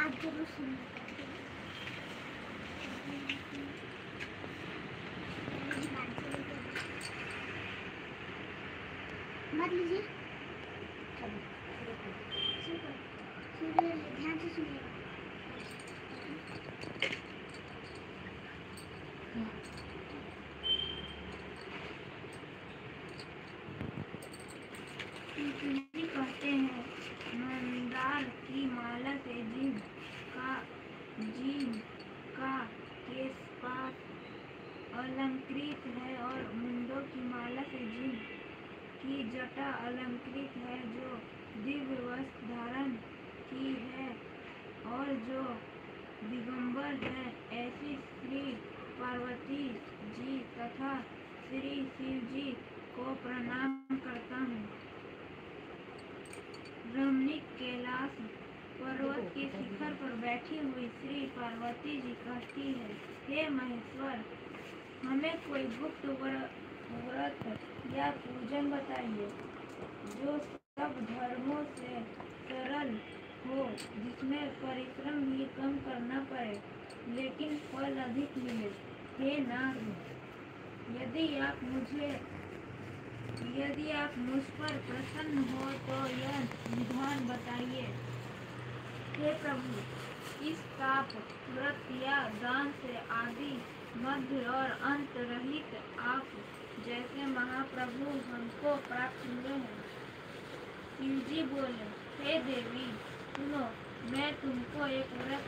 आप जरूर सुनिए। मत लीजिए, ध्यान से सुनिए। कहते हैं मंदार की माला से जीव का केशपाश अलंकृत है और मुंडों की माला से जीव की जटा अलंकृत है। जो दिव्य वस्त्र धारण की है और जो दिगंबर है, ऐसी श्री पार्वती जी तथा श्री शिव जी को प्रणाम करता हूँ। रमणीक कैलाश पर्वत के शिखर पर बैठी हुई श्री पार्वती जी कहती है, हे महेश्वर, हमें कोई गुप्त व्रत या पूजन बताइए जो सब धर्मों से सरल हो, जिसमें परिश्रम भी कम करना पड़े लेकिन फल अधिक मिले। हे नाथ, यदि आप मुझ पर प्रसन्न हो तो यह विधान बताइए। हे प्रभु, इस ताप व्रत या दान से आदि मध्य और अंत रहित आप जैसे महाप्रभु हमको प्राप्त हुए हैं। शिव जी बोले, हे देवी सुनो, मैं तुमको एक व्रत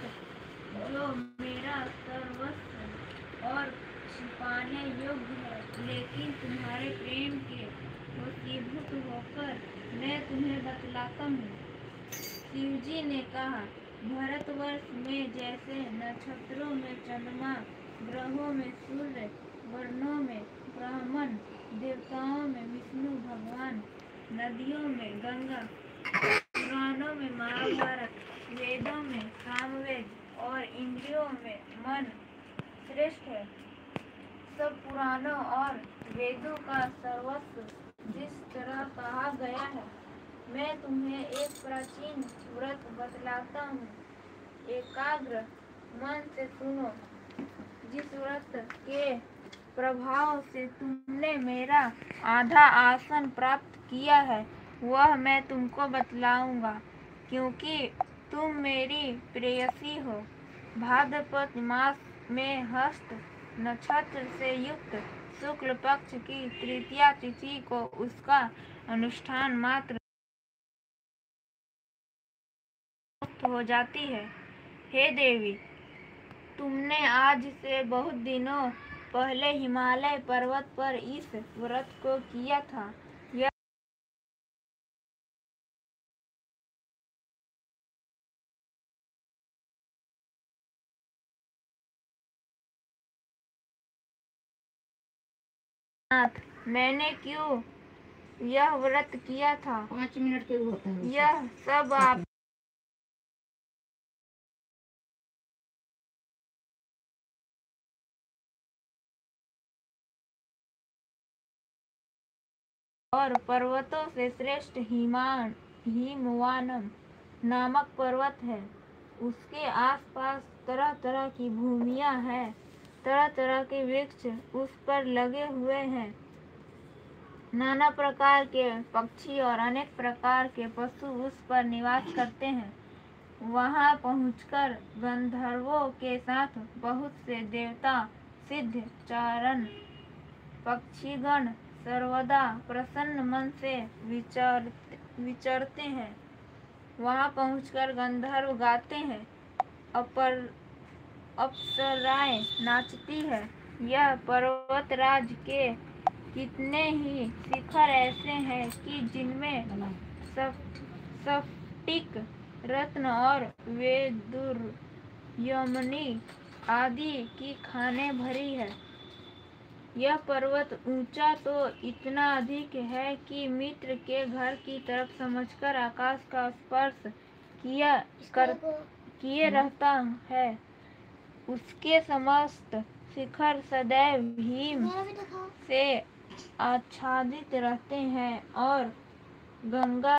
जो मेरा सर्वस्व और छिपाने योग्य है लेकिन तुम्हारे प्रेम के वशीभूत होकर मैं तुम्हें बतलाता हूँ। शिव जी ने कहा, भारतवर्ष में जैसे नक्षत्रों में चंद्रमा, ग्रहों में सूर्य, वर्णों में ब्राह्मण, देवताओं में विष्णु भगवान, नदियों में गंगा, पुराणों में महाभारत, वेदों में सामवेद और इंद्रियों में मन श्रेष्ठ है, सब पुराणों और वेदों का सर्वस्व जिस तरह कहा गया है, मैं तुम्हें एक प्राचीन व्रत बतलाता हूँ। एकाग्र मन से सुनो। जिस व्रत के प्रभाव से तुमने मेरा आधा आसन प्राप्त किया है वह मैं तुमको बतलाऊंगा, क्योंकि तुम मेरी प्रेयसी हो। भाद्रपद मास में हस्त नक्षत्र से युक्त शुक्ल पक्ष की तृतीया तिथि को उसका अनुष्ठान मात्र हो जाती है। हे देवी, तुमने आज से बहुत दिनों पहले हिमालय पर्वत पर इस व्रत को किया था। यह नाथ, मैंने क्यों यह व्रत किया था? 5 मिनट के होता है। यह सब आप और पर्वतों से श्रेष्ठ हिमवानम नामक पर्वत है। उसके आसपास तरह तरह की भूमियां हैं, तरह तरह के वृक्ष उस पर लगे हुए हैं, नाना प्रकार के पक्षी और अनेक प्रकार के पशु उस पर निवास करते हैं। वहां पहुंचकर गंधर्वों के साथ बहुत से देवता, सिद्ध, चारण, पक्षीगण सर्वदा प्रसन्न मन से विचरते हैं। वहां पहुंचकर गंधर्व गाते हैं, अप्सराएं नाचती है। यह पर्वतराज के कितने ही शिखर ऐसे हैं कि जिनमें स्फटिक, रत्न और वैदुर्यमणि आदि की खानें भरी है। यह पर्वत ऊंचा तो इतना अधिक है कि मित्र के घर की तरफ समझकर आकाश का स्पर्श किए रहता है। उसके समस्त शिखर सदैव हिम से आच्छादित रहते हैं और गंगा